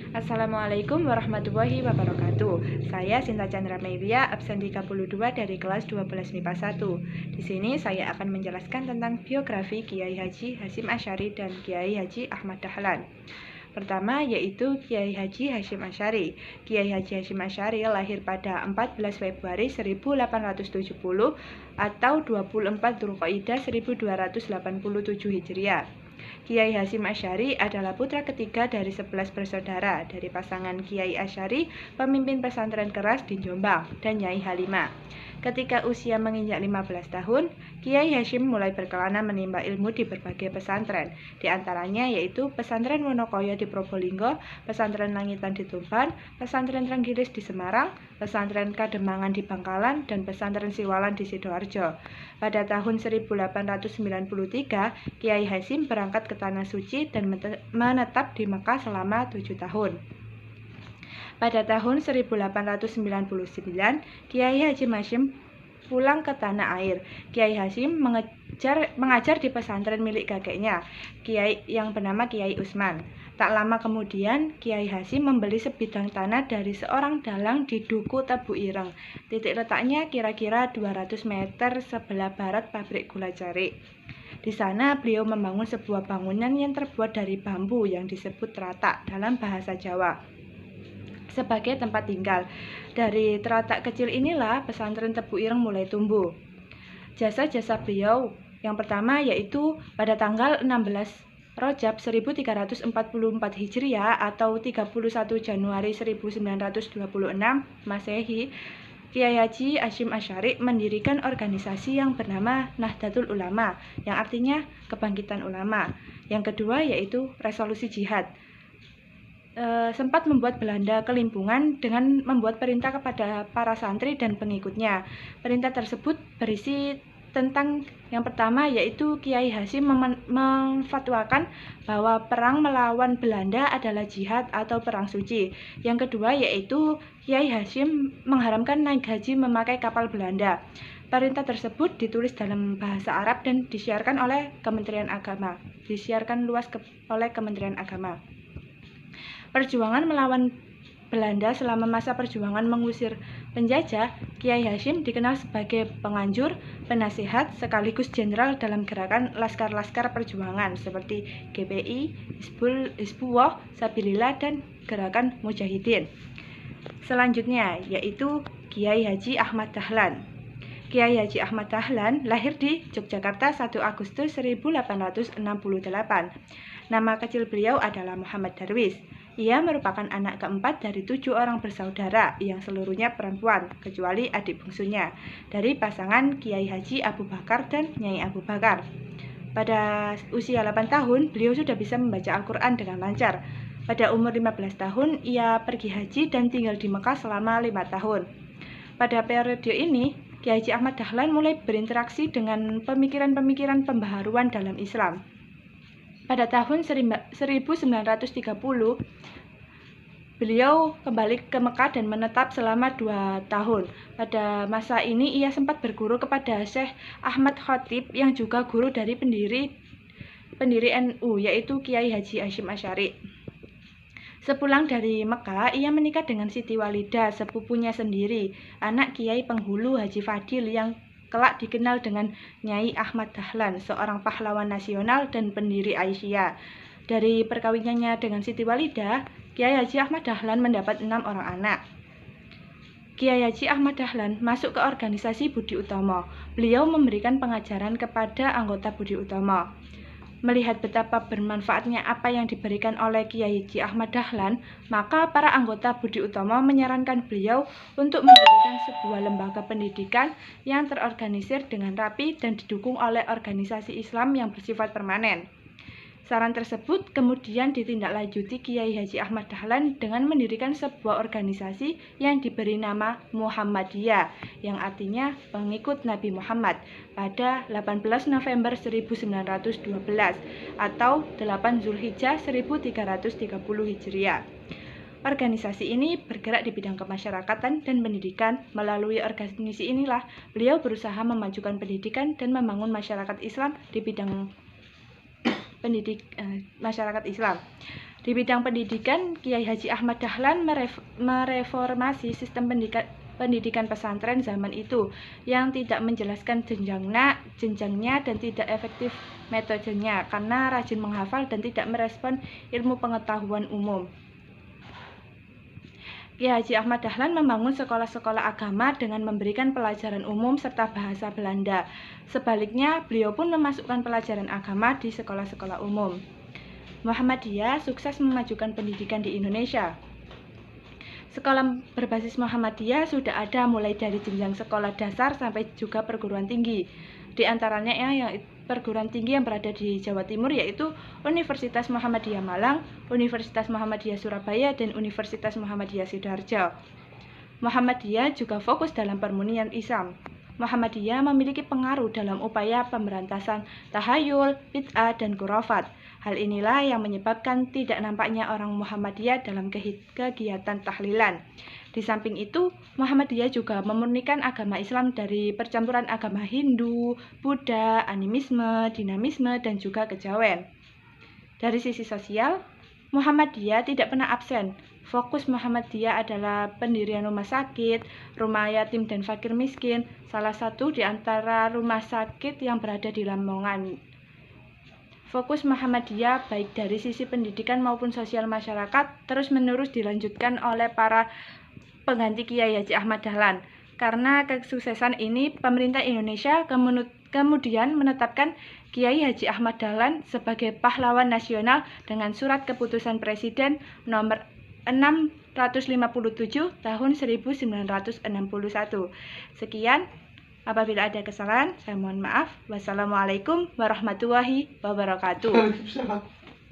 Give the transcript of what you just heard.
Assalamualaikum warahmatullahi wabarakatuh. Saya Sinta Chandra Meivia, absen 32 dari kelas 12 MIPA 1. Di sini saya akan menjelaskan tentang biografi Kiai Haji Hasyim Asy'ari dan Kiai Haji Ahmad Dahlan. Pertama yaitu Kiai Haji Hasyim Asy'ari. Kiai Haji Hasyim Asy'ari lahir pada 14 Februari 1870 atau 24 Dzulqa'dah 1287 Hijriah. Kiai Hasyim Asy'ari adalah putra ketiga dari 11 bersaudara dari pasangan Kiai Asy'ari, pemimpin pesantren keras di Jombang, dan Nyai Halimah. Ketika usia menginjak 15 tahun, Kiai Hasyim mulai berkelana menimba ilmu di berbagai pesantren, di antaranya yaitu Pesantren Wonokoyo di Probolinggo, Pesantren Langitan di Tuban, Pesantren Trenggilis di Semarang, Pesantren Kademangan di Bangkalan, dan Pesantren Siwalan di Sidoarjo. Pada tahun 1893, Kiai Hasyim berangkat ke Tanah Suci dan menetap di Mekah selama 7 tahun. Pada tahun 1899, Kiai Haji Hasyim pulang ke tanah air. Kiai Hasyim mengajar di pesantren milik kakeknya, Kiai yang bernama Kiai Usman. Tak lama kemudian, Kiai Hasyim membeli sebidang tanah dari seorang dalang di Duku Tebu Ireng. Titik letaknya kira-kira 200 meter sebelah barat pabrik gula Cerik. Di sana beliau membangun sebuah bangunan yang terbuat dari bambu yang disebut teratak dalam bahasa Jawa sebagai tempat tinggal. Dari teratak kecil inilah pesantren Tebu Ireng mulai tumbuh. Jasa-jasa beliau yang pertama yaitu pada tanggal 16 Rajab 1344 Hijriah atau 31 Januari 1926 Masehi, Kiai Haji Hasyim Asy'ari mendirikan organisasi yang bernama Nahdlatul Ulama, yang artinya kebangkitan ulama. Yang kedua yaitu resolusi jihad. Sempat membuat Belanda kelimpungan dengan membuat perintah kepada para santri dan pengikutnya. Perintah tersebut berisi tentang yang pertama yaitu Kiai Hasyim memfatwakan bahwa perang melawan Belanda adalah jihad atau perang suci. Yang kedua yaitu Kiai Hasyim mengharamkan naik haji memakai kapal Belanda. Perintah tersebut ditulis dalam bahasa Arab dan disiarkan oleh Kementerian Agama. Oleh Kementerian Agama. Perjuangan melawan Belanda selama masa perjuangan mengusir penjajah, Kiai Hasyim dikenal sebagai penganjur, penasihat, sekaligus jenderal dalam gerakan laskar-laskar perjuangan seperti GPI, Hizbullah, Sabilillah, dan gerakan Mujahidin. Selanjutnya yaitu Kiai Haji Ahmad Dahlan. Kiai Haji Ahmad Dahlan lahir di Yogyakarta 1 Agustus 1868. Nama kecil beliau adalah Muhammad Darwis. Ia merupakan anak keempat dari 7 orang bersaudara yang seluruhnya perempuan, kecuali adik bungsunya, dari pasangan Kiai Haji Abu Bakar dan Nyai Abu Bakar. Pada usia 8 tahun, beliau sudah bisa membaca Al-Quran dengan lancar. Pada umur 15 tahun, ia pergi haji dan tinggal di Mekah selama 5 tahun. Pada periode ini, Kiai Haji Ahmad Dahlan mulai berinteraksi dengan pemikiran-pemikiran pembaharuan dalam Islam. Pada tahun 1930, beliau kembali ke Mekah dan menetap selama 2 tahun. Pada masa ini ia sempat berguru kepada Syekh Ahmad Khatib yang juga guru dari pendiri NU, yaitu Kiai Haji Hasyim Asy'ari. Sepulang dari Mekah, ia menikah dengan Siti Walidah, sepupunya sendiri, anak Kiai Penghulu Haji Fadil yang kelak dikenal dengan Nyai Ahmad Dahlan, seorang pahlawan nasional dan pendiri Aisyah. Dari perkawinannya dengan Siti Walidah, Kiai Haji Ahmad Dahlan mendapat 6 orang anak. Kiai Haji Ahmad Dahlan masuk ke organisasi Budi Utomo. Beliau memberikan pengajaran kepada anggota Budi Utomo. Melihat betapa bermanfaatnya apa yang diberikan oleh Kiai Haji Ahmad Dahlan, maka para anggota Budi Utomo menyarankan beliau untuk mendirikan sebuah lembaga pendidikan yang terorganisir dengan rapi dan didukung oleh organisasi Islam yang bersifat permanen. Saran tersebut kemudian ditindaklanjuti Kiai Haji Ahmad Dahlan dengan mendirikan sebuah organisasi yang diberi nama Muhammadiyah, yang artinya pengikut Nabi Muhammad, pada 18 November 1912 atau 8 Zulhijjah 1330 Hijriah. Organisasi ini bergerak di bidang kemasyarakatan dan pendidikan. Melalui organisasi inilah beliau berusaha memajukan pendidikan dan membangun masyarakat Islam di bidang masyarakat Islam. Di bidang pendidikan, Kiai Haji Ahmad Dahlan mereformasi sistem pendidikan pesantren zaman itu yang tidak menjelaskan jenjangnya dan tidak efektif metodenya karena rajin menghafal dan tidak merespon ilmu pengetahuan umum. Kiai Haji Ahmad Dahlan membangun sekolah-sekolah agama dengan memberikan pelajaran umum serta bahasa Belanda. Sebaliknya, beliau pun memasukkan pelajaran agama di sekolah-sekolah umum. Muhammadiyah sukses memajukan pendidikan di Indonesia. Sekolah berbasis Muhammadiyah sudah ada mulai dari jenjang sekolah dasar sampai juga perguruan tinggi. Di antaranya yang perguruan tinggi yang berada di Jawa Timur yaitu Universitas Muhammadiyah Malang, Universitas Muhammadiyah Surabaya, dan Universitas Muhammadiyah Sidoarjo. Muhammadiyah juga fokus dalam permunian Islam. Muhammadiyah memiliki pengaruh dalam upaya pemberantasan tahayul, bid'ah, dan khurafat. Hal inilah yang menyebabkan tidak nampaknya orang Muhammadiyah dalam kegiatan tahlilan. Di samping itu, Muhammadiyah juga memurnikan agama Islam dari percampuran agama Hindu, Buddha, animisme, dinamisme, dan juga kejawen. Dari sisi sosial, Muhammadiyah tidak pernah absen. Fokus Muhammadiyah adalah pendirian rumah sakit, rumah yatim dan fakir miskin, salah satu di antara rumah sakit yang berada di Lamongan. Fokus Muhammadiyah baik dari sisi pendidikan maupun sosial masyarakat terus-menerus dilanjutkan oleh para pengganti Kiai Haji Ahmad Dahlan. Karena kesuksesan ini, pemerintah Indonesia kemudian menetapkan Kiai Haji Ahmad Dahlan sebagai pahlawan nasional dengan surat keputusan Presiden nomor 657 tahun 1961. Sekian, apabila ada kesalahan, saya mohon maaf. Wassalamualaikum warahmatullahi wabarakatuh.